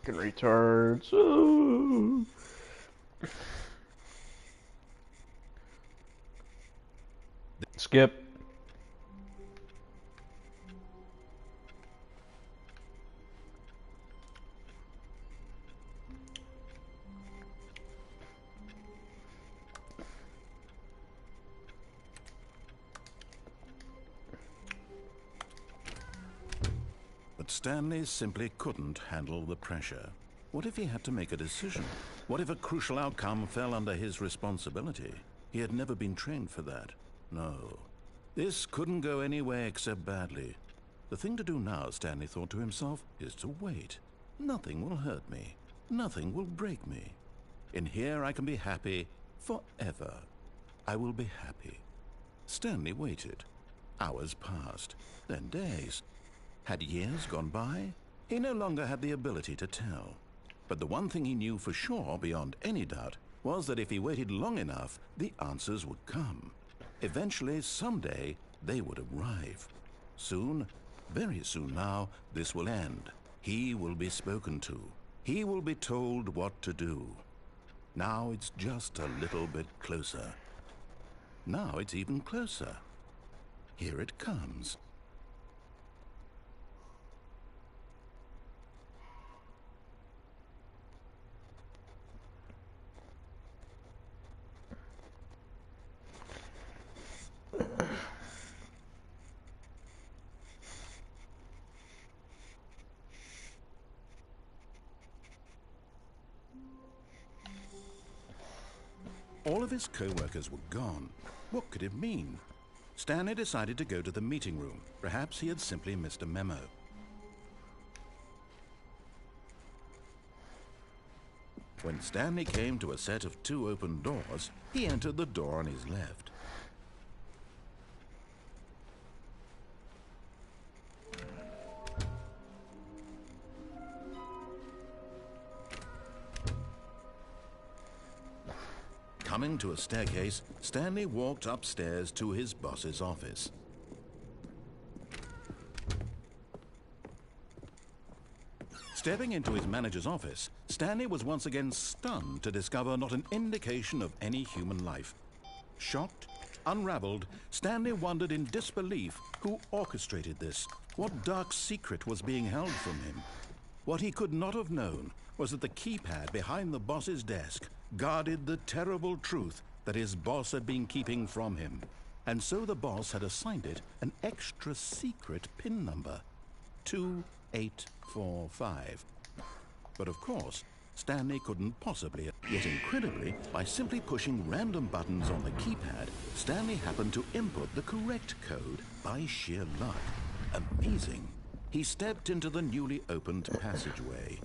Fucking retards. Ooh. Skip. But Stanley simply couldn't handle the pressure. What if he had to make a decision? What if a crucial outcome fell under his responsibility? He had never been trained for that. No. This couldn't go anywhere except badly. The thing to do now, Stanley thought to himself, is to wait. Nothing will hurt me. Nothing will break me. In here I can be happy forever. I will be happy. Stanley waited. Hours passed, then days. Had years gone by? He no longer had the ability to tell. But the one thing he knew for sure, beyond any doubt, was that if he waited long enough, the answers would come. Eventually, someday, they would arrive. Soon, very soon now, this will end. He will be spoken to. He will be told what to do. Now it's just a little bit closer. Now it's even closer. Here it comes. All of his co-workers were gone. What could it mean? Stanley decided to go to the meeting room. Perhaps he had simply missed a memo. When Stanley came to a set of 2 open doors, he entered the door on his left. Coming to a staircase, Stanley walked upstairs to his boss's office. Stepping into his manager's office, Stanley was once again stunned to discover not an indication of any human life. Shocked, unraveled, Stanley wondered in disbelief who orchestrated this, what dark secret was being held from him. What he could not have known was that the keypad behind the boss's desk guarded the terrible truth that his boss had been keeping from him. And so the boss had assigned it an extra secret PIN number, 2845. But of course, Stanley couldn't possibly, yet incredibly, by simply pushing random buttons on the keypad, Stanley happened to input the correct code by sheer luck. Amazing. He stepped into the newly opened passageway.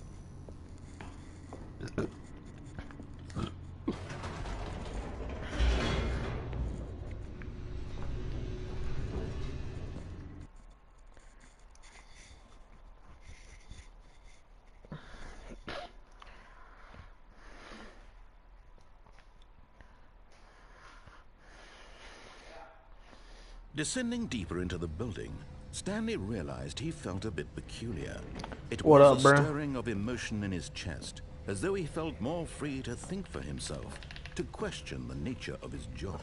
Descending deeper into the building, Stanley realized he felt a bit peculiar. It was a stirring of emotion in his chest, as though he felt more free to think for himself, to question the nature of his job.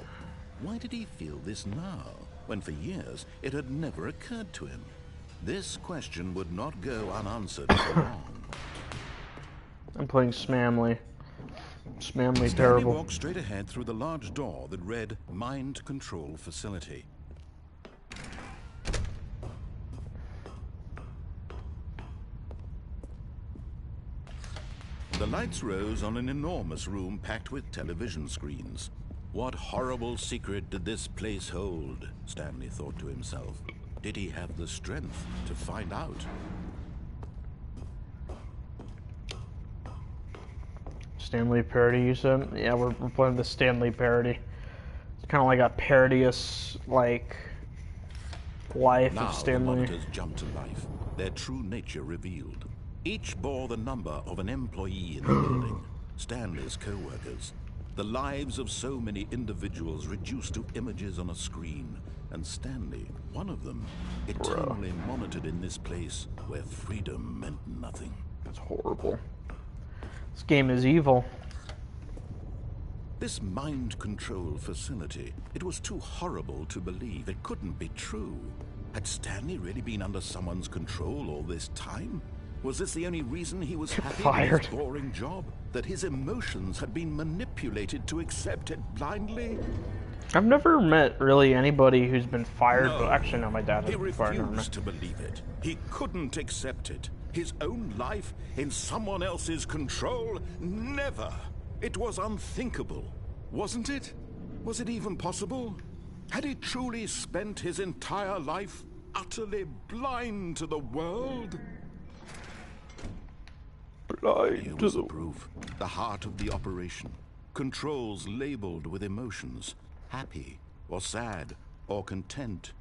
Why did he feel this now, when for years it had never occurred to him? This question would not go unanswered for long. I'm playing Smamley. Smamley Stanley terrible. walked straight ahead through the large door that read Mind Control Facility. The lights rose on an enormous room packed with television screens. What horrible secret did this place hold? Stanley thought to himself. Did he have the strength to find out? Stanley parody, you said? Yeah, we're playing the Stanley parody. It's kind of like a parodious, like, life now of Stanley. The monitors jumped to life, their true nature revealed. Each bore the number of an employee in the building, Stanley's co-workers. The lives of so many individuals reduced to images on a screen, and Stanley, one of them, eternally monitored in this place where freedom meant nothing. That's horrible. This game is evil. This mind control facility, it was too horrible to believe. It couldn't be true. Had Stanley really been under someone's control all this time? Was this the only reason he was happy with his boring job? That his emotions had been manipulated to accept it blindly? I've never met really anybody who's been fired, No, but actually no, my dad has he been fired. refused to believe it. He couldn't accept it. His own life in someone else's control? Never. It was unthinkable, wasn't it? Was it even possible? Had he truly spent his entire life utterly blind to the world? Here was the proof. The heart of the operation. Controls labeled with emotions. Happy, or sad, or content.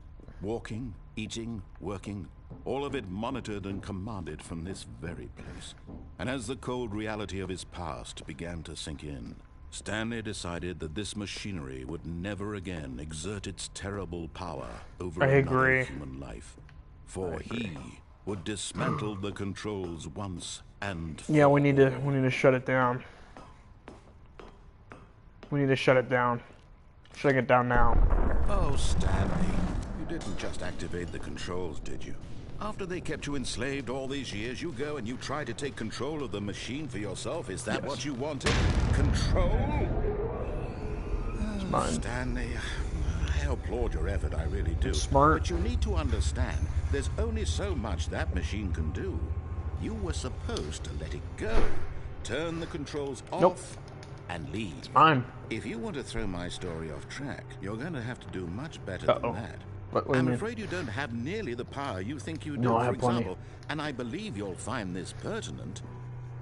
Walking, eating, working. All of it monitored and commanded from this very place. And as the cold reality of his past began to sink in, Stanley decided that this machinery would never again exert its terrible power over another human life. For he would dismantle the controls once and for yeah, we need to shut it down. We need to shut it down. Shutting it down now. Oh, Stanley, you didn't just activate the controls, did you? After they kept you enslaved all these years, you go and you try to take control of the machine for yourself. Is that what you wanted? Control? It's mine. Stanley, I applaud your effort, I really do. Smart. But you need to understand, there's only so much that machine can do. You were supposed to let it go. Turn the controls off and leave. It's mine. If you want to throw my story off track, you're going to have to do much better than that. I'm afraid you don't have nearly the power you think you do, for example, and I believe you'll find this pertinent.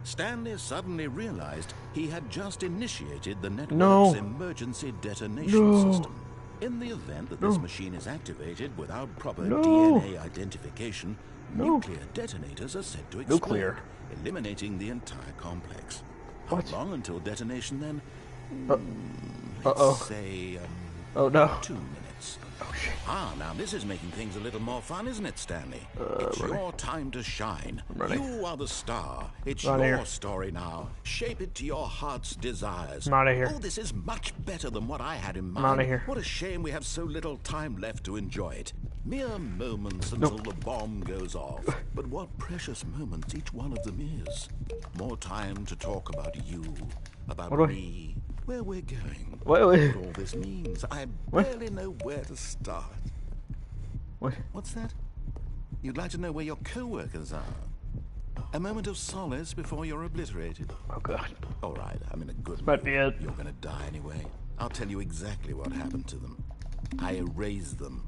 Stanley suddenly realized he had just initiated the network's emergency detonation system. In the event that this machine is activated without proper DNA identification, nuclear detonators are set to explode, eliminating the entire complex. How long until detonation then? Let's say, 2 minutes. Oh, shit. Now this is making things a little more fun, isn't it, Stanley? It's your time to shine. You are the star. It's your story now. Shape it to your heart's desires. I'm out of here. Oh, this is much better than what I had in mind. I'm out of here. What a shame we have so little time left to enjoy it. Mere moments until the bomb goes off. But what precious moments each one of them is. More time to talk about you, about me, where we're going, what all this means. I barely know where to start. What's that? You'd like to know where your co-workers are? A moment of solace before you're obliterated. Oh, God. All right, I'm in a good mood. Might be it. You're gonna die anyway. I'll tell you exactly what happened to them. I erased them.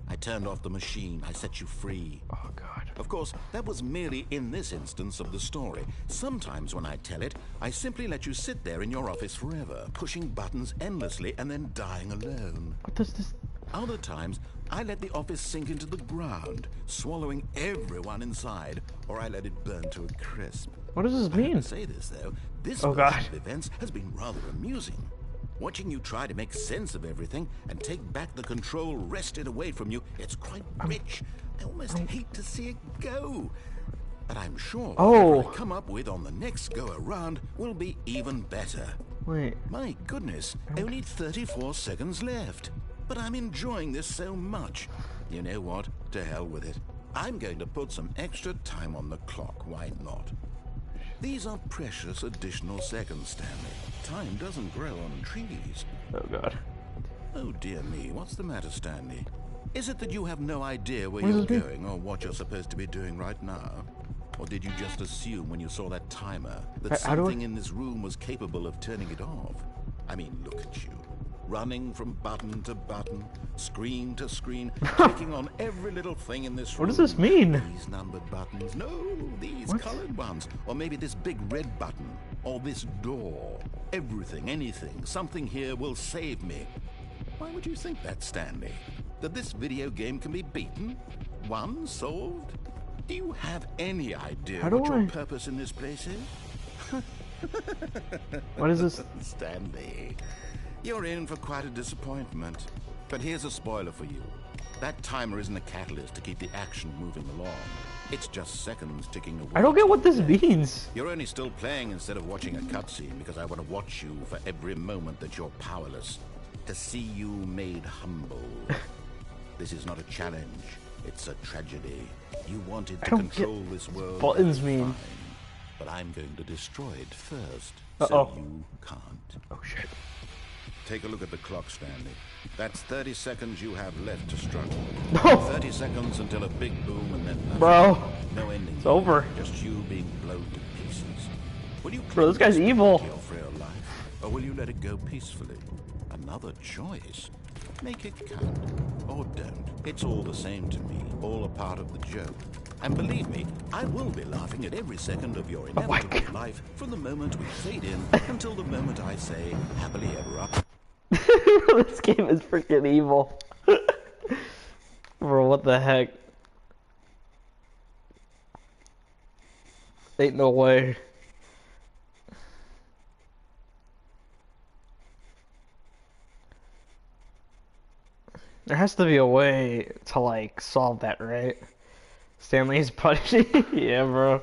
I turned off the machine. I set you free. Oh, God. Of course, that was merely in this instance of the story. Sometimes when I tell it, I simply let you sit there in your office forever, pushing buttons endlessly and then dying alone. What does this... Other times, I let the office sink into the ground, swallowing everyone inside, or I let it burn to a crisp. What does this mean? I have to say this, though. This version of events has been rather amusing. Watching you try to make sense of everything and take back the control wrested away from you, it's quite rich. I almost hate to see it go. But I'm sure what I come up with on the next go-around will be even better. Wait. My goodness, only 34 seconds left. But I'm enjoying this so much. You know what? To hell with it. I'm going to put some extra time on the clock. Why not? These are precious additional seconds, Stanley. Time doesn't grow on trees. Oh, God. Oh, dear me. What's the matter, Stanley? Is it that you have no idea where you're going or what you're supposed to be doing right now? Or did you just assume when you saw that timer that something in this room was capable of turning it off? I mean, look at you. Running from button to button, screen to screen, clicking on every little thing in this room. What does this mean? These numbered buttons. No, these colored ones. Or maybe this big red button. Or this door. Everything, anything, something here will save me. Why would you think that, Stanley? That this video game can be beaten? Won? Solved? Do you have any idea what your purpose in this place is? What is this? Stanley, you're in for quite a disappointment. But here's a spoiler for you. That timer isn't a catalyst to keep the action moving along. It's just seconds ticking away. I don't get what this means. You're only still playing instead of watching a cutscene because I want to watch you for every moment that you're powerless. To see you made humble. This is not a challenge. It's a tragedy. You wanted to control this world. Buttons mean. Fine, but I'm going to destroy it first. Uh-oh. So you can't. Oh shit. Take a look at the clock, Stanley. That's 30 seconds you have left to struggle. No. 30 seconds until a big boom and then nothing. Bro. No ending. It's over. Just you being blown to pieces. Will you Bro, this guy's evil. your frail life, or will you let it go peacefully? Another choice. Make it count. Or don't. It's all the same to me. All a part of the joke. And believe me, I will be laughing at every second of your inevitable life from the moment we fade in until the moment I say, happily ever after. This game is freaking evil. Bro, what the heck? Ain't no way. There has to be a way to, like, solve that, right? Stanley's punishing. Yeah, bro.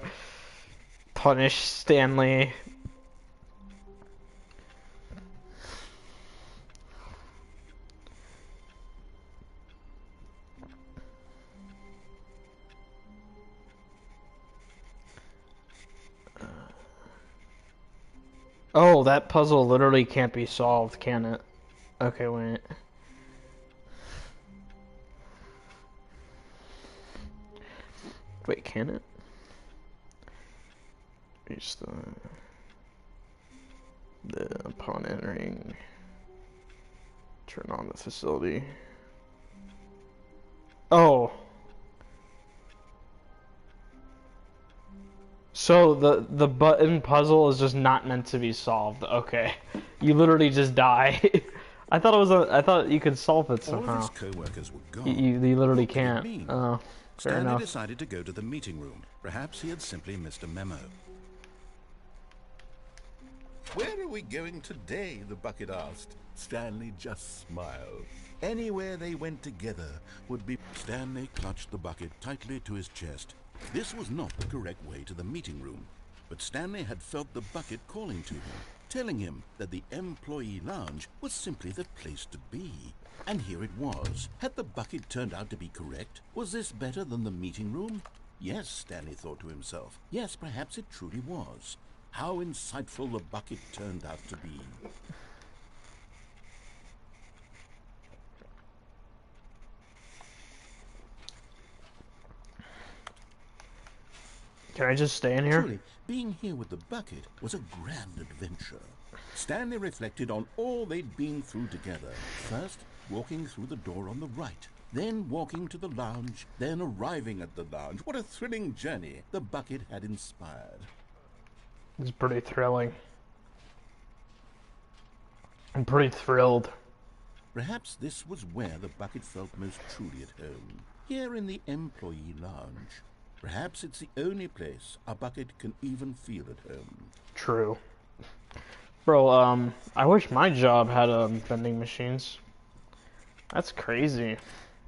Punish Stanley. Oh, that puzzle literally can't be solved, can it? Okay, wait. Wait, can it? Use upon entering, turn on the facility. Oh. So the button puzzle is just not meant to be solved. Okay, you literally just die. I thought it was I thought you could solve it somehow. All of his co-workers were gone. You literally can't. Oh, fair Stanley enough. decided to go to the meeting room. Perhaps he had simply missed a memo. Where are we going today? The bucket asked. Stanley just smiled. Anywhere they went together would be. Stanley clutched the bucket tightly to his chest. This was not the correct way to the meeting room, but Stanley had felt the bucket calling to him, telling him that the employee lounge was simply the place to be. And here it was. Had the bucket turned out to be correct? Was this better than the meeting room? Yes, Stanley thought to himself. Yes, perhaps it truly was. How insightful the bucket turned out to be. Can I just stay in here? Truly, being here with the bucket was a grand adventure. Stanley reflected on all they'd been through together. First, walking through the door on the right, then walking to the lounge, then arriving at the lounge. What a thrilling journey the bucket had inspired. It's pretty thrilling. I'm pretty thrilled. Perhaps this was where the bucket felt most truly at home. Here in the employee lounge. Perhaps it's the only place a bucket can even feel at home. True. Bro, I wish my job had vending machines. That's crazy.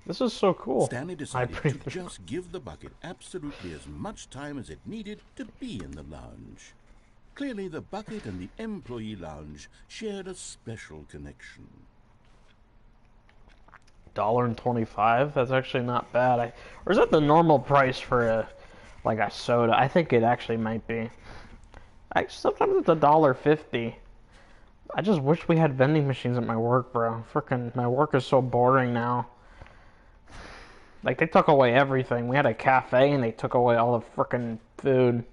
This is so cool. Stanley decided to just give the bucket absolutely as much time as it needed to be in the lounge. Clearly, the bucket and the employee lounge shared a special connection. $1.25? That's actually not bad. Or is that the normal price for a soda? I think it actually might be. Sometimes it's $1.50. I just wish we had vending machines at my work, bro. Frickin' my work is so boring now. Like, they took away everything. We had a cafe and they took away all the frickin' food.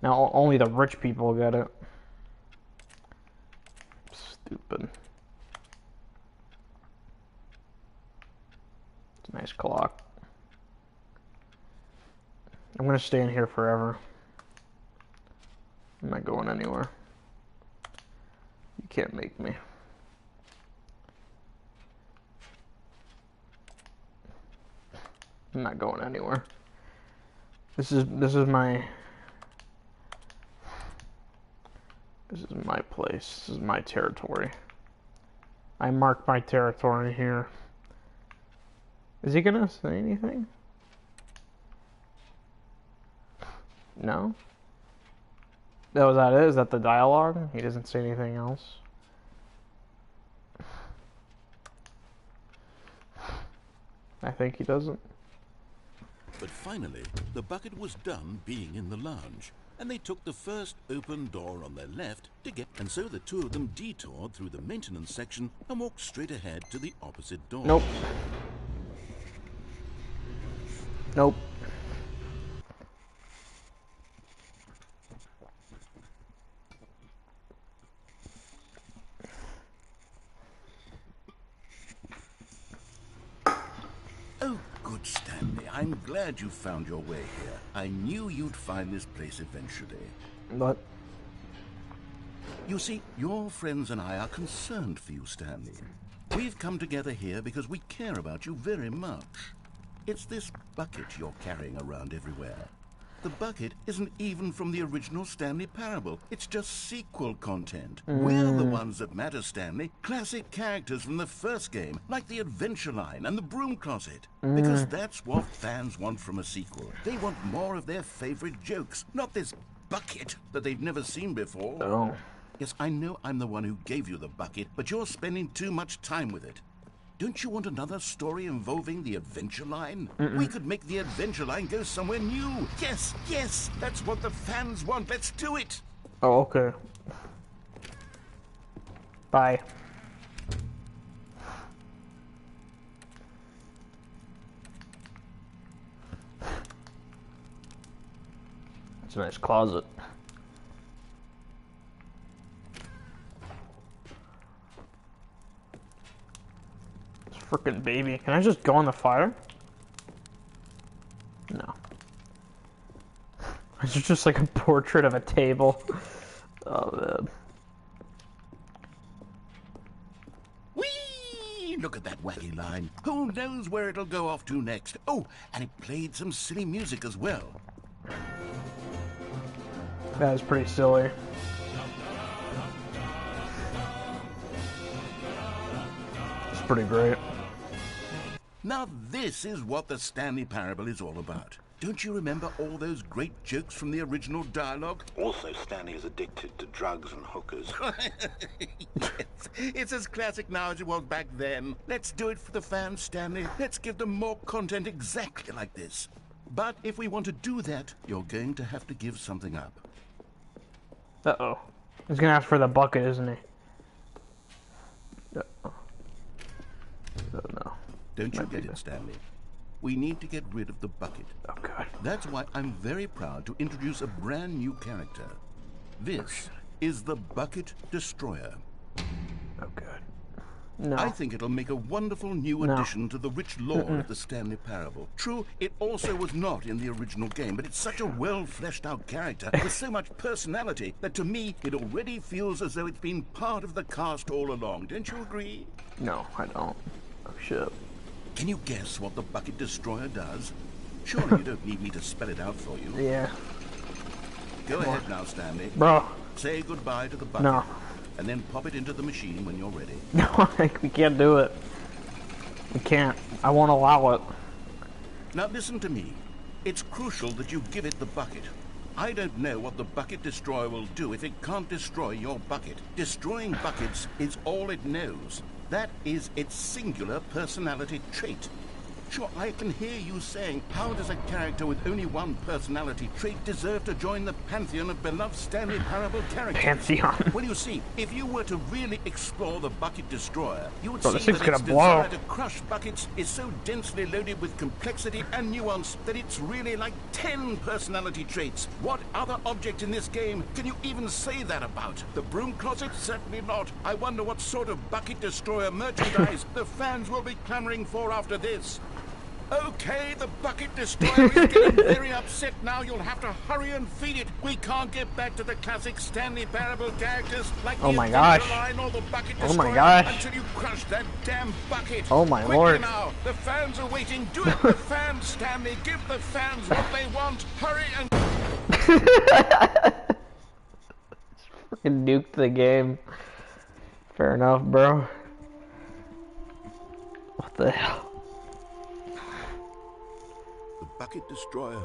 Now only the rich people get it. Stupid. It's a nice clock. I'm gonna stay in here forever. I'm not going anywhere. You can't make me. I'm not going anywhere. This is my place. This is my territory. I mark my territory here. Is he gonna say anything? No? Oh, is that it? Is that the dialogue? He doesn't say anything else? I think he doesn't. But finally, the bucket was done being in the lounge, and they took the first open door on their left to get... And so the two of them detoured through the maintenance section and walked straight ahead to the opposite door. Nope. Nope. Oh, good Stanley. I'm glad you found your way here. I knew you'd find this place eventually. What? You see, your friends and I are concerned for you, Stanley. We've come together here because we care about you very much. It's this bucket you're carrying around everywhere. The bucket isn't even from the original Stanley Parable. It's just sequel content. We're the ones that matter, Stanley. Classic characters from the first game, like the Adventure Line and the Broom Closet. Because that's what fans want from a sequel. They want more of their favorite jokes, not this bucket that they've never seen before. Oh. Yes, I know I'm the one who gave you the bucket, but you're spending too much time with it. Don't you want another story involving the Adventure Line? We could make the Adventure Line go somewhere new. Yes, yes, that's what the fans want. Let's do it. Oh, okay. Bye. That's a nice closet. Frickin' baby. Can I just go in the fire? No. It's just like a portrait of a table. Oh, man. Whee! Look at that wacky line. Who knows where it'll go off to next? Oh, and it played some silly music as well. That is pretty silly. It's pretty great. Now this is what the Stanley Parable is all about. Don't you remember all those great jokes from the original dialogue? Also, Stanley is addicted to drugs and hookers. Yes, it's as classic now as it was back then. Let's do it for the fans, Stanley. Let's give them more content exactly like this. But if we want to do that, you're going to have to give something up. Uh-oh. He's gonna ask for the bucket, isn't he? Uh-oh. Oh, no. Don't you get it, Stanley? We need to get rid of the bucket. Oh, God. That's why I'm very proud to introduce a brand new character. This is the Bucket Destroyer. Oh, God. No. I think it'll make a wonderful new addition to the rich lore of the Stanley Parable. True, it also was not in the original game, but it's such a well-fleshed-out character with so much personality that to me, it already feels as though it's been part of the cast all along. Don't you agree? No, I don't. Oh, shit. Can you guess what the Bucket Destroyer does? Surely you don't need me to spell it out for you. Yeah. Go ahead now, Stanley. Bro. Say goodbye to the bucket. No. And then pop it into the machine when you're ready. No, we can't do it. We can't. I won't allow it. Now listen to me. It's crucial that you give it the bucket. I don't know what the Bucket Destroyer will do if it can't destroy your bucket. Destroying buckets is all it knows. That is its singular personality trait. Sure, I can hear you saying, how does a character with only one personality trait deserve to join the pantheon of beloved Stanley Parable characters? Pantheon. Well, you see, if you were to really explore the Bucket Destroyer, you would Bro, see this thing's that gonna its blow. desire to crush buckets is so densely loaded with complexity and nuance that it's really like 10 personality traits. What other object in this game can you even say that about? The Broom Closet? Certainly not. I wonder what sort of Bucket Destroyer merchandise the fans will be clamoring for after this. Okay, the Bucket Destroyer is getting very upset now. You'll have to hurry and feed it. We can't get back to the classic Stanley Parable characters like Oh the my Adventure gosh. Line or the Bucket Oh Destroyer my gosh. until you crush that damn bucket. Oh my Quickly lord. now, the fans are waiting. Do it, the fans, Stanley. Give the fans what they want. Hurry and... Fucking nuked the game. Fair enough, bro. What the hell? Bucket Destroyer.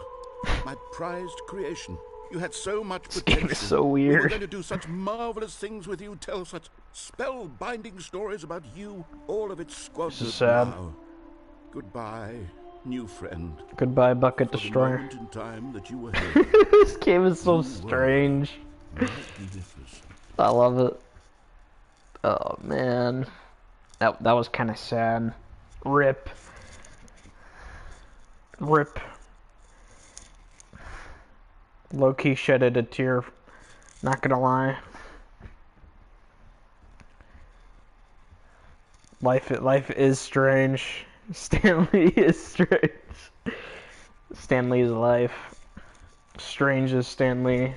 My prized creation. You had so much This potential. game is so We were weird. going to do such marvelous things with you, tell such spell-binding stories about you. All of it squandered sad. now. Goodbye, new friend. Goodbye, Bucket For the Destroyer. moment in time that you were here, This game is so you were strange. magnificent. I love it. Oh man, that was kind of sad. Rip. Rip. Low-key shedded a tear. Not gonna lie. Life is strange. Stanley is strange. Stanley's life. Strange as Stanley.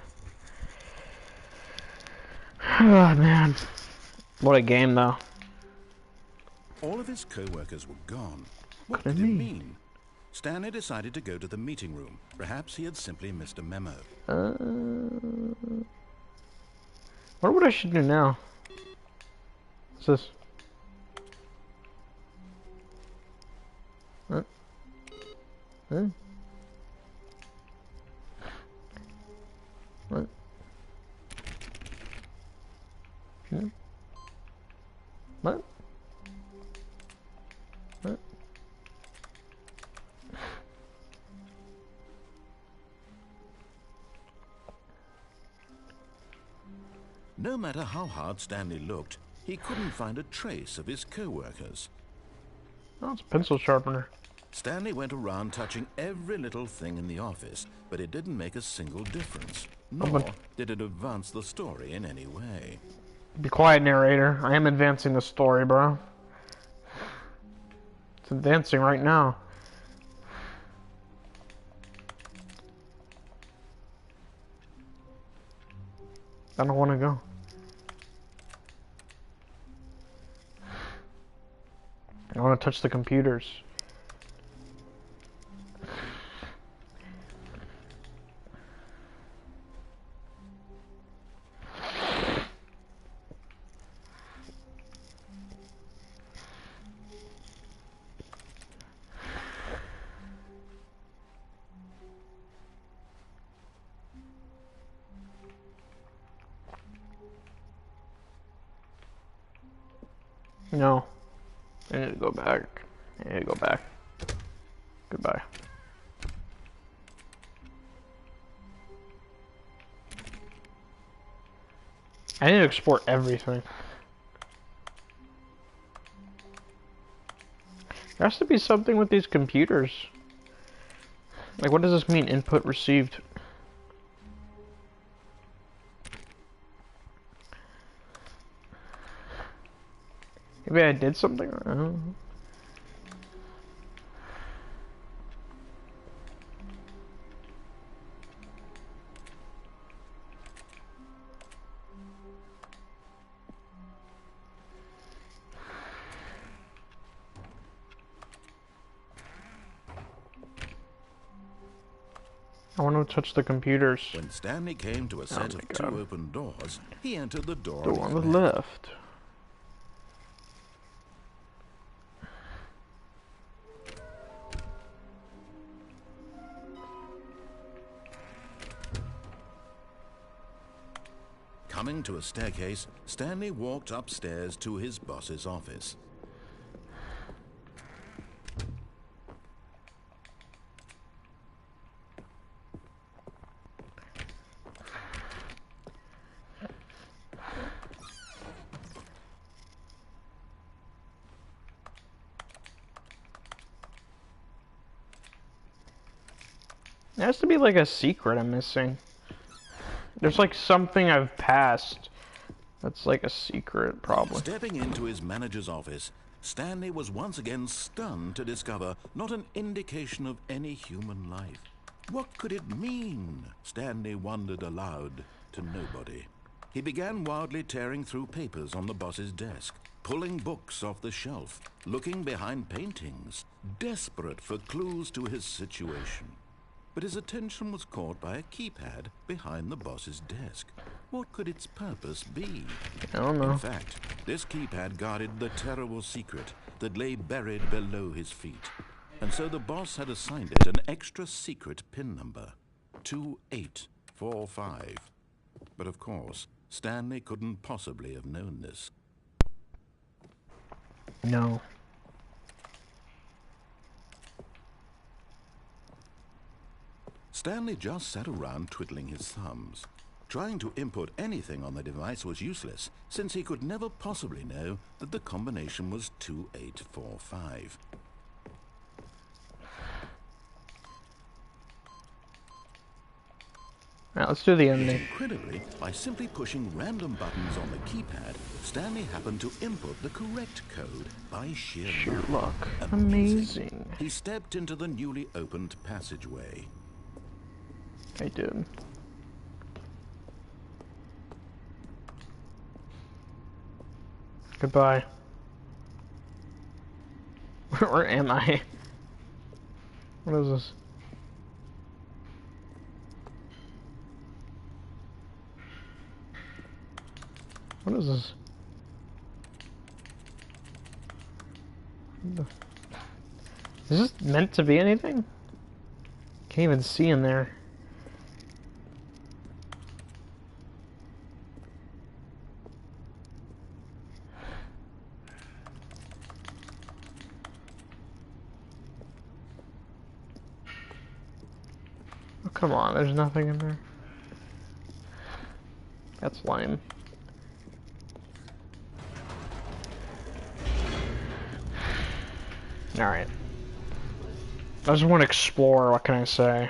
Oh man. What a game though. All of his co-workers were gone. What Could did it it mean? mean? Stanley decided to go to the meeting room. Perhaps he had simply missed a memo. Wonder what I should do now. What's this? Huh? Huh? What? Hmm? What? What? No matter how hard Stanley looked, he couldn't find a trace of his co-workers. Oh, it's a pencil sharpener. Stanley went around touching every little thing in the office, but it didn't make a single difference. Nor did it advance the story in any way. Be quiet, narrator. I am advancing the story, bro. It's advancing right now. I don't want to go. I want to touch the computers. No. I need to go back. I need to go back. Goodbye. I need to export everything. There has to be something with these computers. Like, what does this mean? Input received. Maybe I did something? I don't know. I want to touch the computers. When Stanley came to a set of two open doors, he entered the door The one on the left. Coming to a staircase, Stanley walked upstairs to his boss's office. There has to be like a secret I'm missing. There's like something I've passed that's like a secret, probably. Stepping into his manager's office, Stanley was once again stunned to discover not an indication of any human life. What could it mean? Stanley wondered aloud to nobody. He began wildly tearing through papers on the boss's desk, pulling books off the shelf, looking behind paintings, desperate for clues to his situation. But his attention was caught by a keypad behind the boss's desk. What could its purpose be? I don't know. In fact, this keypad guarded the terrible secret that lay buried below his feet. And so the boss had assigned it an extra secret PIN number, 2845. But of course, Stanley couldn't possibly have known this. No. Stanley just sat around twiddling his thumbs. Trying to input anything on the device was useless, since he could never possibly know that the combination was 2845. Alright, let's do the ending. Incredibly, by simply pushing random buttons on the keypad, Stanley happened to input the correct code by sheer luck. Amazing. Amazing. He stepped into the newly opened passageway. I did. Goodbye. Where am I? What is this? What is this? Is this meant to be anything? Can't even see in there. Oh, come on, there's nothing in there. That's lame. Alright. I just want to explore, what can I say?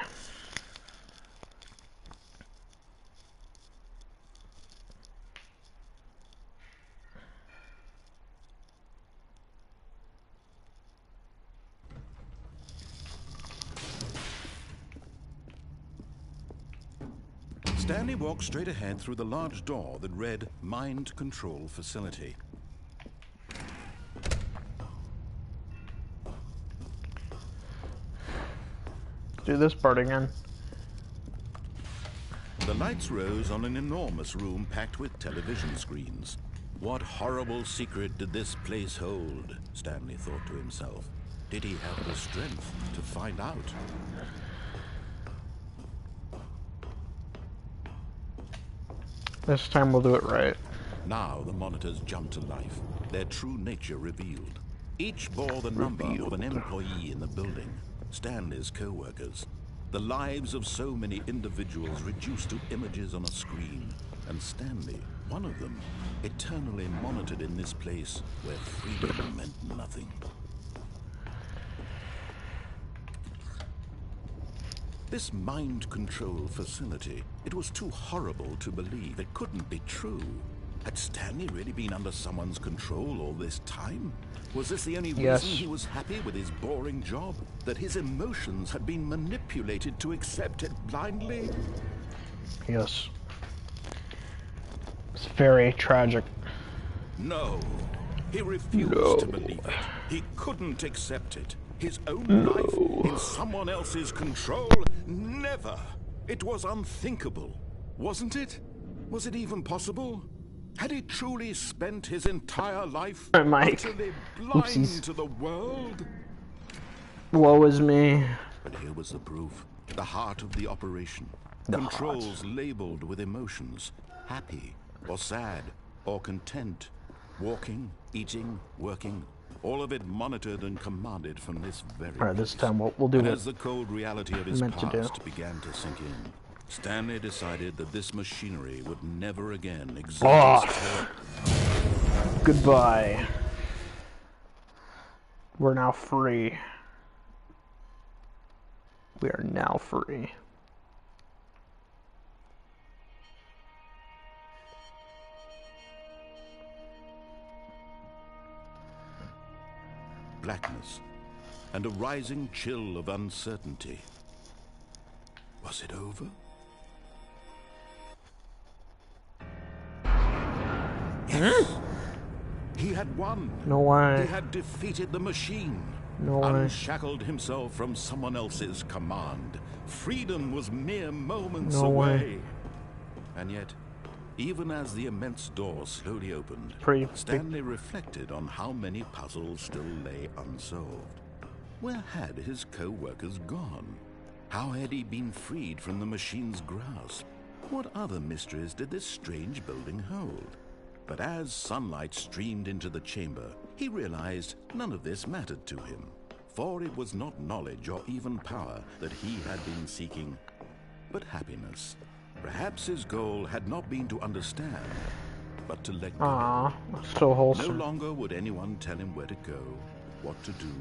Stanley walked straight ahead through the large door that read Mind Control Facility. Do this part again. The lights rose on an enormous room packed with television screens. What horrible secret did this place hold? Stanley thought to himself. Did he have the strength to find out? This time we'll do it right. Now the monitors jumped to life, their true nature revealed. Each bore the number of an employee in the building, Stanley's co-workers. The lives of so many individuals reduced to images on a screen. And Stanley, one of them, eternally monitored in this place where freedom meant nothing. This mind control facility, it was too horrible to believe. It couldn't be true. Had Stanley really been under someone's control all this time? Was this the only reason he was happy with his boring job? That his emotions had been manipulated to accept it blindly? Yes. It's very tragic. No. He refused to believe it. He couldn't accept it. His own life in someone else's control? Never. It was unthinkable. Wasn't it? Was it even possible? Had he truly spent his entire life utterly blind to the world? Woe is me. But here was the proof. The heart of the operation. Controls labeled with emotions. Happy, or sad, or content. Walking, eating, working. All of it monitored and commanded from this very place. Alright, this time we'll do it. As the cold reality of his past began to sink in, Stanley decided that this machinery would never again exert its Goodbye. We're now free. We are now free. blackness and a rising chill of uncertainty. Was it over? Yes. He had won. No way. He had defeated the machine. No way. Unshackled himself from someone else's command. Freedom was mere moments No away. way. And yet, even as the immense door slowly opened, Pretty Stanley reflected on how many puzzles still lay unsolved. Where had his co-workers gone? How had he been freed from the machine's grasp? What other mysteries did this strange building hold? But as sunlight streamed into the chamber, he realized none of this mattered to him. For it was not knowledge or even power that he had been seeking, but happiness. Perhaps his goal had not been to understand, but to let go. Aww, so wholesome. No longer would anyone tell him where to go, what to do,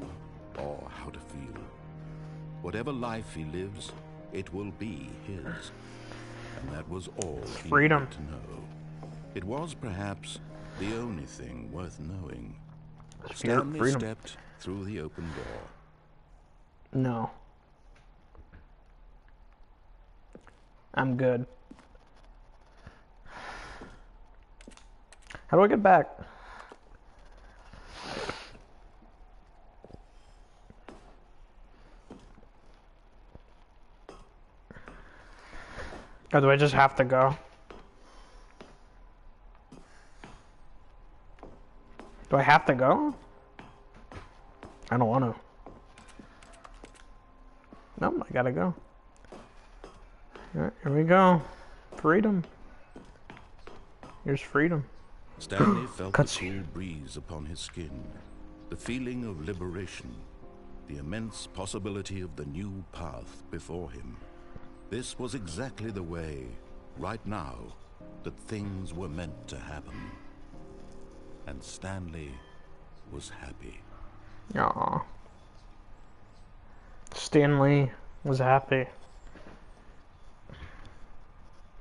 or how to feel. Whatever life he lives, it will be his. And that was all he Freedom. needed to know. It was perhaps the only thing worth knowing. Stanley freedom. stepped through the open door. No. I'm good. How do I get back? Or do I just have to go? Do I have to go? I don't want to. Nope, I gotta go. Alright, here we go. Freedom. Here's freedom. Stanley felt the Cutscene. cool breeze upon his skin, the feeling of liberation, the immense possibility of the new path before him. This was exactly the way, right now, that things were meant to happen. And Stanley was happy. Aww. Stanley was happy.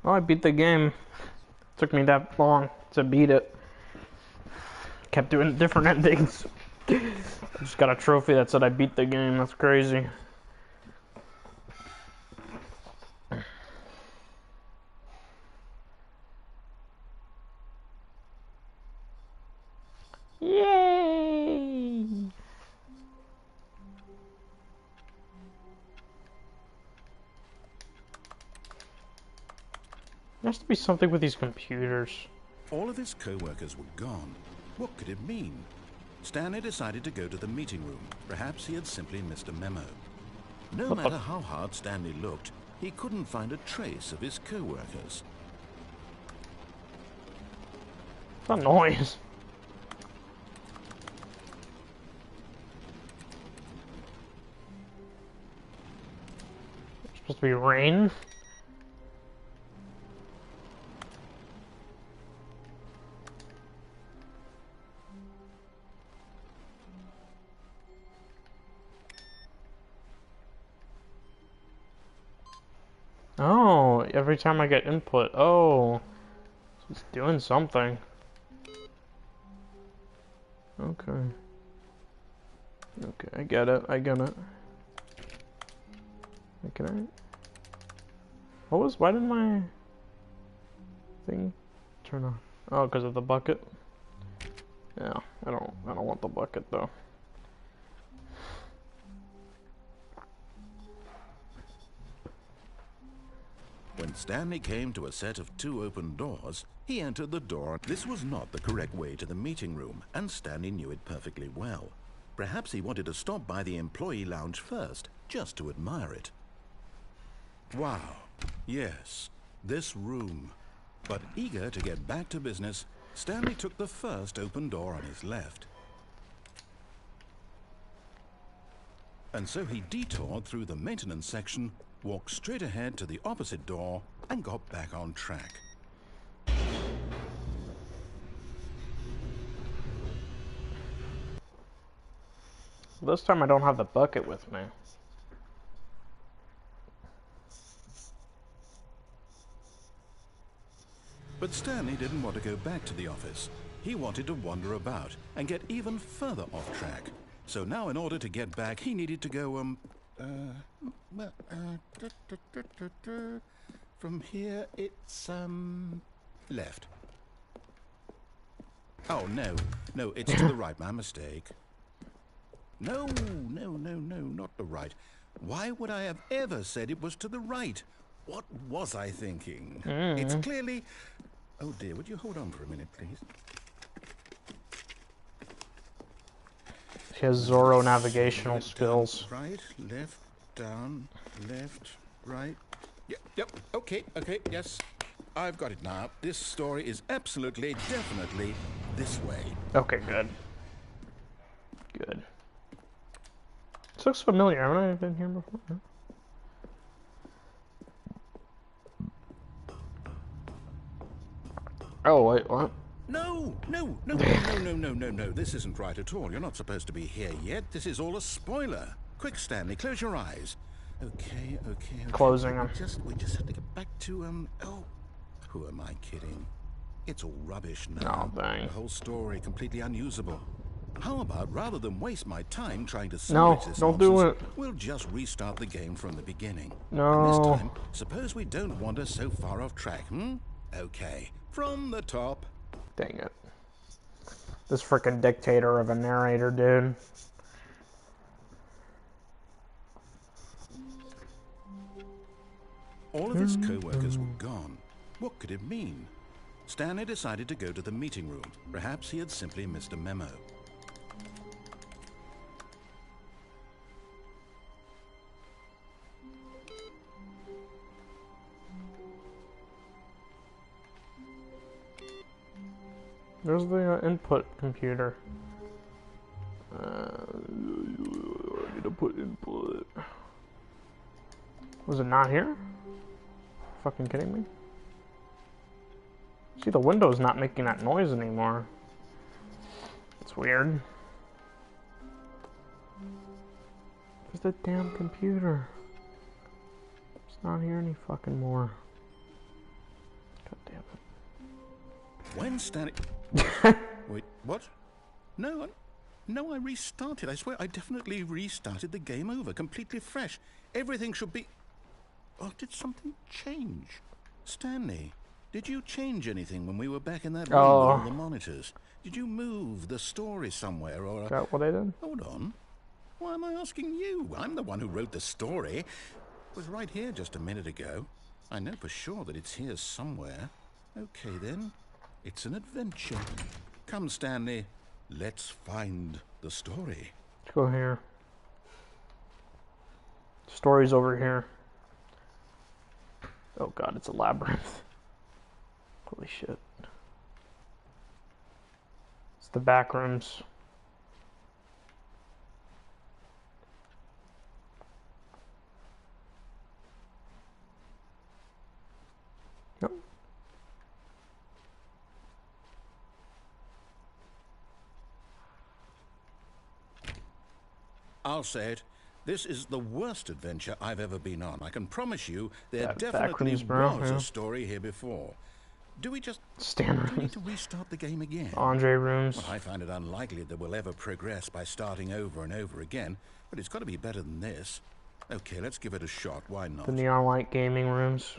Oh, I beat the game. Took me that long to beat it. Kept doing different endings. I just got a trophy that said I beat the game. That's crazy. Yay! There has to be something with these computers. All of his co-workers were gone. What could it mean? Stanley decided to go to the meeting room. Perhaps he had simply missed a memo. No matter how hard Stanley looked, he couldn't find a trace of his co-workers. What's that noise? It's supposed to be rain? Oh, every time I get input. Oh, it's doing something. Okay. Okay, I get it. I get it. Can I? Why didn't my thing turn on? Oh, because of the bucket. Yeah, I don't want the bucket though. When Stanley came to a set of 2 open doors, he entered the door. This was not the correct way to the meeting room, and Stanley knew it perfectly well. Perhaps he wanted to stop by the employee lounge first, just to admire it. Wow, yes, this room. But eager to get back to business, Stanley took the first open door on his left. And so he detoured through the maintenance section, walked straight ahead to the opposite door, and got back on track. This time I don't have the bucket with me. But Stanley didn't want to go back to the office. He wanted to wander about and get even further off track. So now in order to get back, he needed to go, from here it's, left. Oh, no, it's to the right, my mistake. No, not the right. Why would I have ever said it was to the right? What was I thinking? It's clearly... Oh dear, would you hold on for a minute, please? She has Zorro navigational skills. Right, left, down, left, right. Yep, okay, yes. I've got it now. This story is absolutely, definitely this way. Okay, good. Good. This looks familiar. Haven't I been here before? No? Oh, wait, what? No. This isn't right at all. You're not supposed to be here yet. This is all a spoiler. Quick, Stanley, close your eyes. Okay. Closing them. We just have to get back to, oh, who am I kidding? It's all rubbish now. Oh, dang. The whole story completely unusable. How about, rather than waste my time trying to No, salvage this don't do nonsense, it. we'll just restart the game from the beginning. No. And this time, suppose we don't wander so far off track, Okay, from the top. Dang it. This freaking dictator of a narrator, dude. All of his co-workers were gone. What could it mean? Stanley decided to go to the meeting room. Perhaps he had simply missed a memo. There's the input computer. I need to put input. Was it not here? Fucking kidding me? See, the window's not making that noise anymore. It's weird. Where's the damn computer? It's not here any fucking more. God damn it. When Stanley... Wait, what? No, I restarted. I swear I definitely restarted the game over, completely fresh. Everything should be... Oh, did something change? Stanley, did you change anything when we were back in that room with all the monitors? Did you move the story somewhere or... Is that what I did? Hold on. Why am I asking you? I'm the one who wrote the story. It was right here just a minute ago. I know for sure that it's here somewhere. Okay, then. It's an adventure. Come, Stanley. Let's find the story. Let's go here. Story's over here. Oh god, it's a labyrinth. Holy shit. It's the back rooms. Yep. I'll say it. This is the worst adventure I've ever been on. I can promise you there That definitely backrooms, bro, was yeah. a story here before. Do we just... Stand Do we need rooms. to restart the game again? Andre rooms. Well, I find it unlikely that we'll ever progress by starting over and over again, but it's got to be better than this. Okay, let's give it a shot. Why not? The neon light gaming rooms.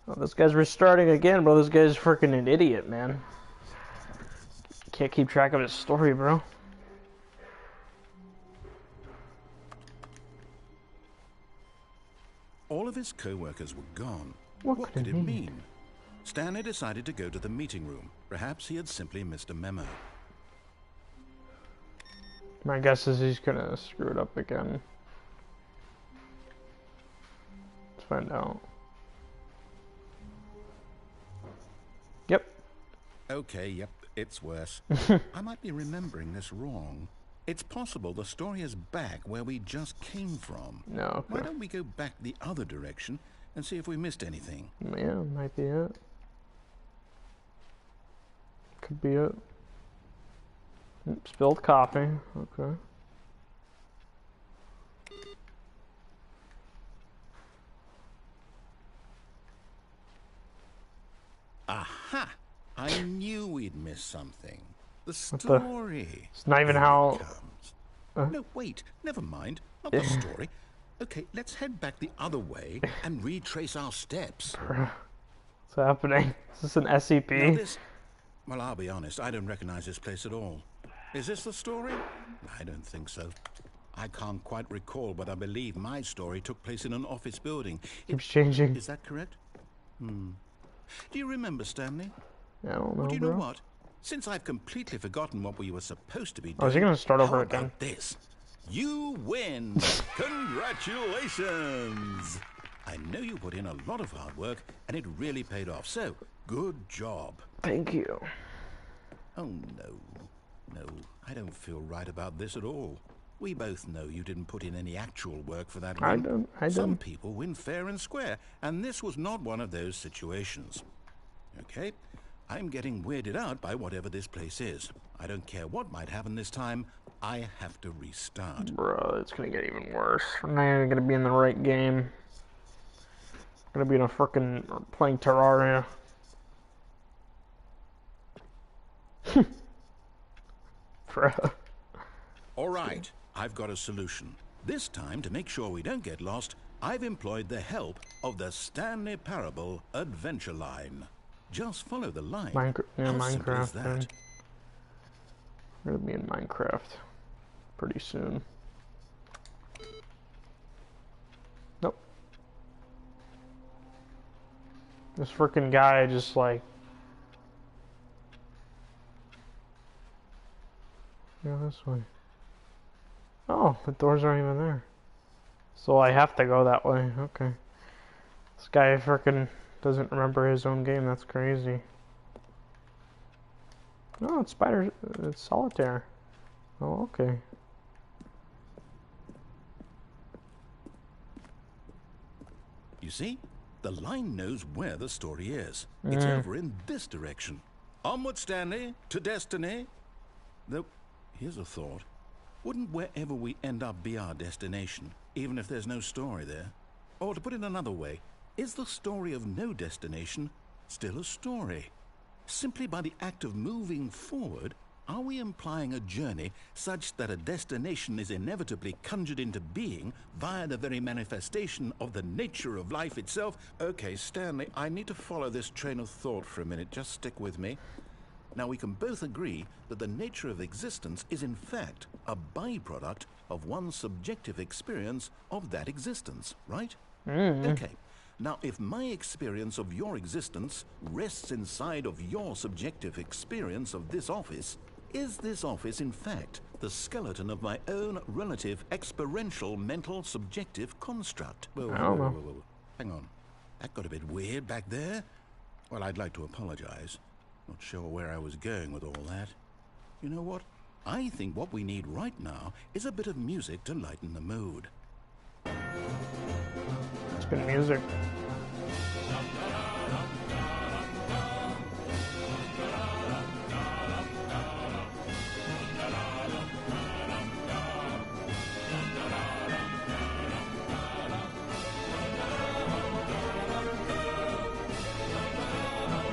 Oh, this guy's restarting again, bro. This guy's freaking an idiot, man. Can't keep track of his story, bro. All of his co-workers were gone. What Could it mean? Stanley decided to go to the meeting room. Perhaps he had simply missed a memo. My guess is he's gonna screw it up again. Let's find out. Yep. Okay, yep, it's worse. I might be remembering this wrong. It's possible the story is back where we just came from. No, Why okay. don't we go back the other direction and see if we missed anything? Yeah, might be it. Could be it. Spilled coffee. Okay. Aha! I knew we'd missed something. The the- story. It's not even Here how... it comes. No, wait. Never mind. Not the story. Okay, let's head back the other way and retrace our steps. What's happening? Is this an Now SCP? this... Well, I'll be honest. I don't recognize this place at all. Is this the story? I don't think so. I can't quite recall, but I believe my story took place in an office building. Keeps changing. Is that correct? Do you remember, Stanley? I don't know, Do you bro. know what? Since I've completely forgotten what we were supposed to be doing, Oh, is he gonna start over how again? about this? You win! Congratulations! I know you put in a lot of hard work, and it really paid off, so good job. Thank you. Oh, no. No, I don't feel right about this at all. We both know you didn't put in any actual work for that win. Some people win fair and square, and this was not one of those situations. Okay? I'm getting weirded out by whatever this place is. I don't care what might happen this time. I have to restart. Bro, it's gonna get even worse. I'm not even gonna be in the right game. I'm gonna be in a frickin' playing Terraria. Bro. All right, I've got a solution. This time, to make sure we don't get lost, I've employed the help of the Stanley Parable Adventure Line. Just follow the line. Minecraft, then. We're gonna be in Minecraft pretty soon. Nope. This frickin' guy just like... Yeah, this way. Oh, the doors aren't even there. So I have to go that way. Okay. This guy frickin' doesn't remember his own game. That's crazy. No, it's it's solitaire. Oh, okay. You see? The line knows where the story is. It's over in this direction. Onward, Stanley, to destiny. Though, here's a thought. Wouldn't wherever we end up be our destination, even if there's no story there? Or to put it another way, is the story of no destination still a story? Simply by the act of moving forward, are we implying a journey such that a destination is inevitably conjured into being via the very manifestation of the nature of life itself? Okay, Stanley, I need to follow this train of thought for a minute. Just stick with me. Now, we can both agree that the nature of existence is in fact a byproduct of one's subjective experience of that existence, right? Okay. Now, if my experience of your existence rests inside of your subjective experience of this office, is this office in fact the skeleton of my own relative experiential mental subjective construct? Whoa. Hang on. That got a bit weird back there. Well, I'd like to apologize. Not sure where I was going with all that. You know what? I think what we need right now is a bit of music to lighten the mood. It's been music.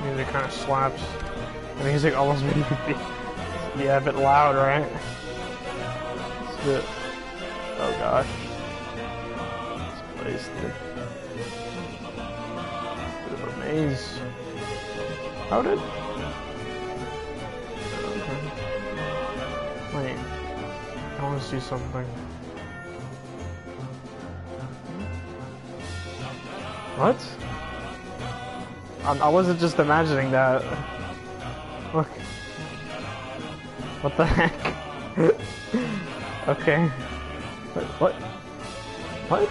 Music kind of slaps. The music almost made me be a bit loud, right? It's a bit... Oh gosh. This place, dude. Bit of a maze. How did... Okay. Wait. I want to see something. What? I wasn't just imagining that. Look. What the heck? Okay. What? What?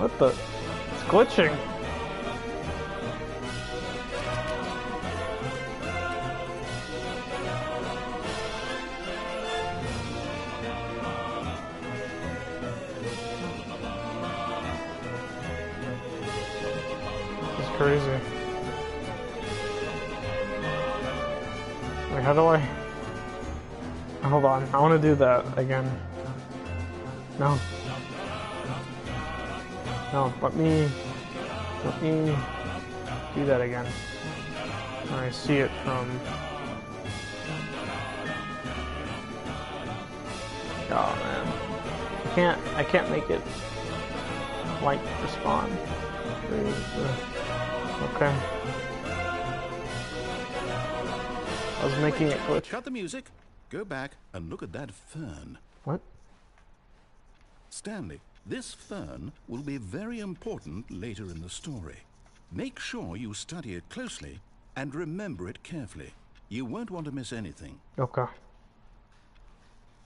What the? It's glitching. It's crazy. Wait, how do I... Hold on, I want to do that again. No. No, let me do that again. When I see it from... Oh man. I can't make it like respond. Okay. I was making it glitch. Cut the music. Go back and look at that fern. What? Stanley, this fern will be very important later in the story. Make sure you study it closely And remember it carefully. You won't want to miss anything. Okay.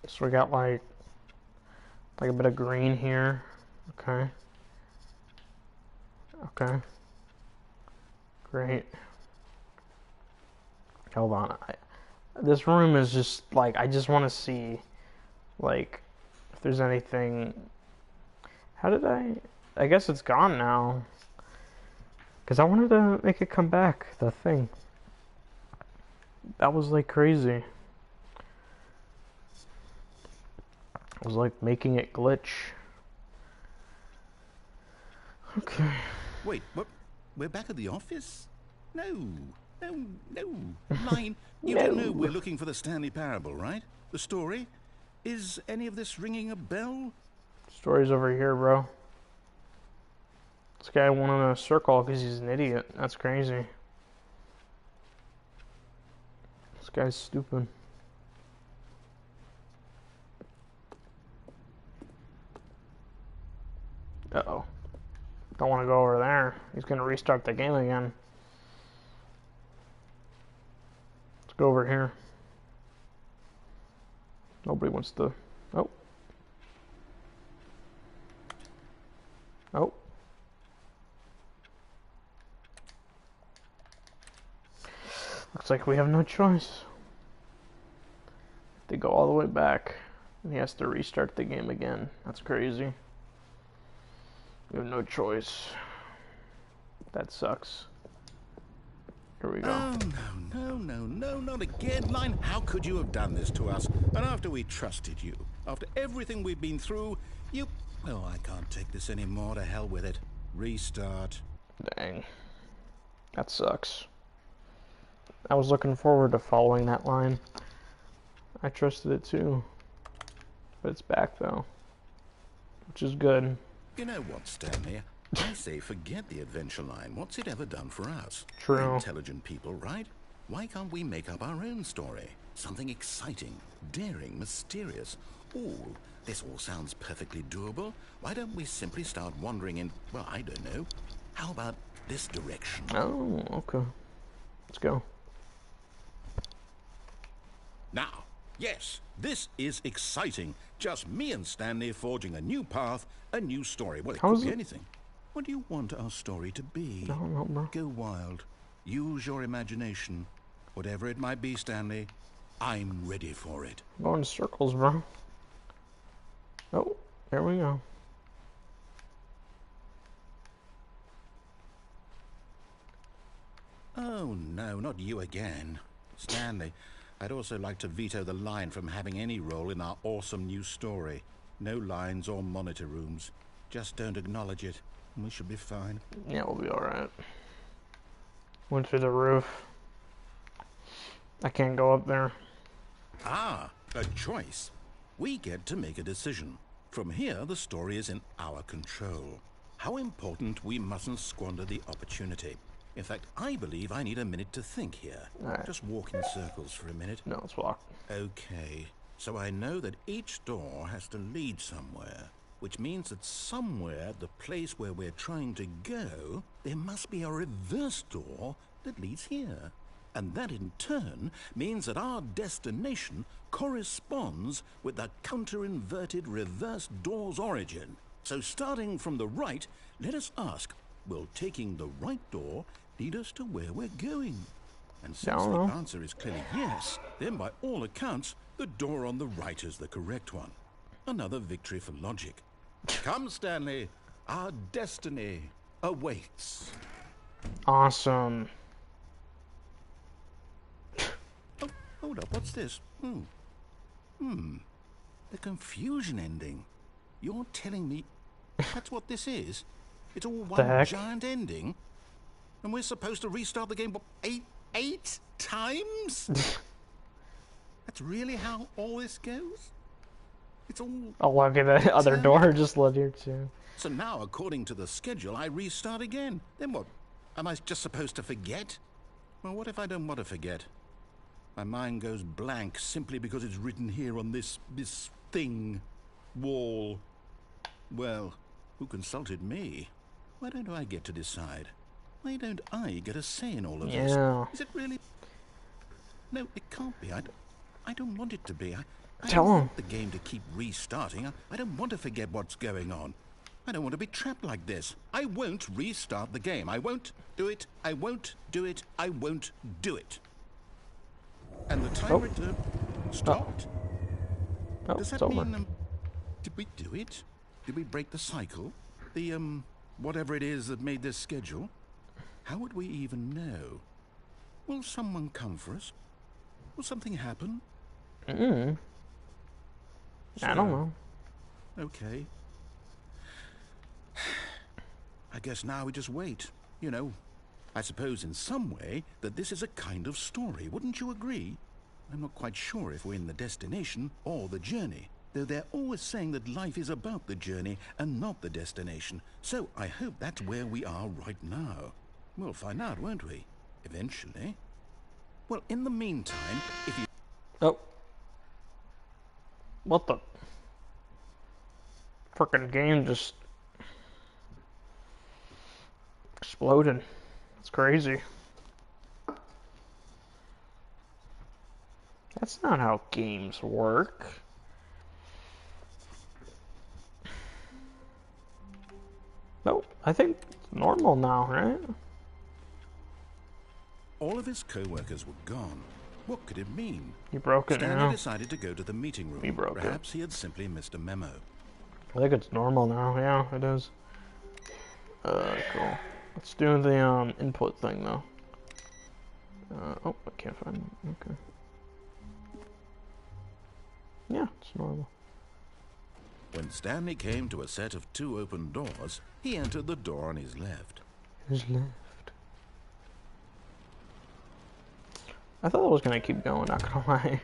So we got like a bit of green here. Okay. Okay. Great. Hold on. This room is just like, I just want to see like if there's anything. How did I guess it's gone now. Because I wanted to make it come back, the thing. That was like crazy. I was like making it glitch. Okay. Wait, what? We're back at the office? No. Line, you No. do know we're looking for the Stanley Parable, right? The story? Is any of this ringing a bell? Story's over here, bro. This guy went in a circle because he's an idiot. That's crazy. This guy's stupid. Uh-oh. Don't want to go over there. He's going to restart the game again. Let's go over here. Nobody wants to... Oh. Oh. Looks like we have no choice. They go all the way back. And he has to restart the game again. That's crazy. We have no choice. That sucks. Here we go. Oh, no, not again, Line. How could you have done this to us? And after we trusted you, after everything we've been through, you... Oh, I can't take this anymore. To hell with it. Restart. Dang. That sucks. I was looking forward to following that line. I trusted it too. But it's back though. Which is good. You know what, Stanley? I say forget the adventure line. What's it ever done for us? True. We're intelligent people, right? Why can't we make up our own story? Something exciting, daring, mysterious. Ooh, this all sounds perfectly doable. Why don't we simply start wandering in, well, I don't know. How about this direction? Oh, okay. Let's go. Now, yes, this is exciting. Just me and Stanley forging a new path, a new story. Well, it could be anything. What do you want our story to be? I don't know, bro. Go wild. Use your imagination. Whatever it might be, Stanley, I'm ready for it. I'm going in circles, bro. Oh, there we go. Oh, no, not you again. Stanley, I'd also like to veto the line from having any role in our awesome new story. No lines or monitor rooms. Just don't acknowledge it, and we should be fine. Yeah, we'll be alright. Went through the roof. I can't go up there. Ah, a choice. We get to make a decision. From here, the story is in our control. How important, we mustn't squander the opportunity. In fact, I believe I need a minute to think here. Alright. Just walk in circles for a minute. No, let's walk. Okay, so I know that each door has to lead somewhere, which means that somewhere, the place where we're trying to go, there must be a reverse door that leads here. And that in turn means that our destination corresponds with the counter-inverted reverse door's origin. So starting from the right, let us ask, will taking the right door lead us to where we're going? And since the answer is clearly yes, then by all accounts, the door on the right is the correct one. Another victory for logic. Come, Stanley, our destiny awaits. Awesome. Oh, hold up, what's this? The confusion ending. You're telling me that's what this is? It's all one giant ending? And we're supposed to restart the game, what, eight times? That's really how all this goes? It's all... Oh, look at that other door just led here too. So now, according to the schedule, I restart again. Then what? Am I just supposed to forget? Well, what if I don't want to forget? My mind goes blank simply because it's written here on this thing, wall. Well, who consulted me? Why don't I get to decide? Why don't I get a say in all of Yeah. this? Is it really? No, it can't be. I don't want it to be. I Tell don't him. want the game to keep restarting. I don't want to forget what's going on. I don't want to be trapped like this. I won't restart the game. I won't do it. I won't do it. I won't do it. And the timer stopped. Oh, Does it's that over. mean, did we do it? Did we break the cycle? The, whatever it is that made this schedule? How would we even know? Will someone come for us? Will something happen? I don't know. Okay. I guess now we just wait. You know, I suppose in some way that this is a kind of story. Wouldn't you agree? I'm not quite sure if we're in the destination or the journey, though they're always saying that life is about the journey and not the destination. So I hope that's where we are right now. We'll find out, won't we? Eventually. Well, in the meantime, if you... Oh. What the? Frickin' game just exploded. It's crazy. That's not how games work. Nope, I think it's normal now, right? All of his co-workers were gone. What could it mean? You broke it Stanley now. decided to go to the meeting room. He broke it. Perhaps he had simply missed a memo. I think it's normal now. Yeah, it is. Cool. Let's do the input thing though. Oh, I can't find it. Okay. Yeah, it's normal. When Stanley came to a set of 2 open doors, he entered the door on his left. His left. I thought it was gonna keep going, not gonna lie.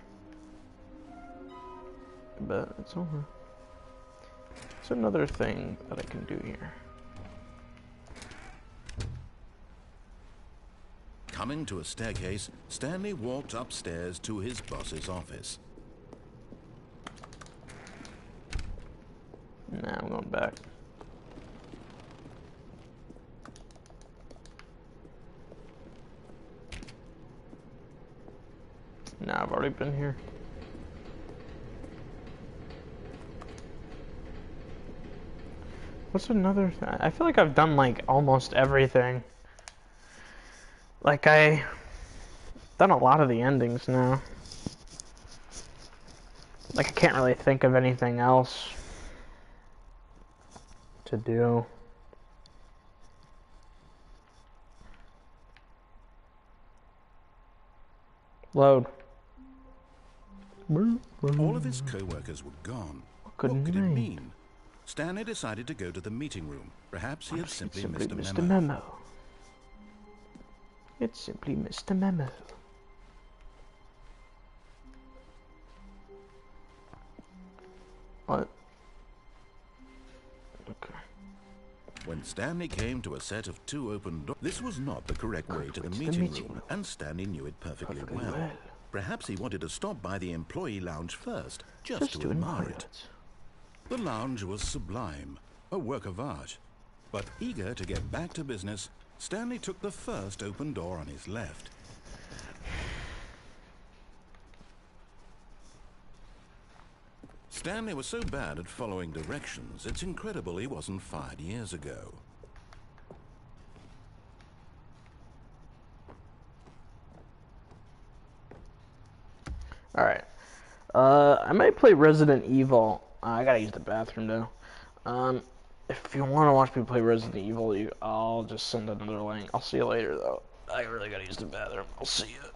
But it's over. There's another thing that I can do here. Coming to a staircase, Stanley walked upstairs to his boss's office. Nah, I'm going back. Nah, I've already been here. What's another thing? I feel like I've done like almost everything. Like I've done a lot of the endings now. Like I can't really think of anything else to do. Load. All of his co-workers were gone. What could it mean? Stanley decided to go to the meeting room. Perhaps he had simply missed a memo. It simply missed a memo. What? Okay. When Stanley came to a set of 2 open doors, this was not the correct way to the meeting room, and Stanley knew it perfectly well. Perhaps he wanted to stop by the employee lounge first, just to admire it. The lounge was sublime, a work of art. But eager to get back to business, Stanley took the first open door on his left. Stanley was so bad at following directions, it's incredible he wasn't fired years ago. Alright. I might play Resident Evil. I gotta use the bathroom though. If you want to watch me play Resident Evil, I'll just send another link. I'll see you later though. I really gotta use the bathroom. I'll see you.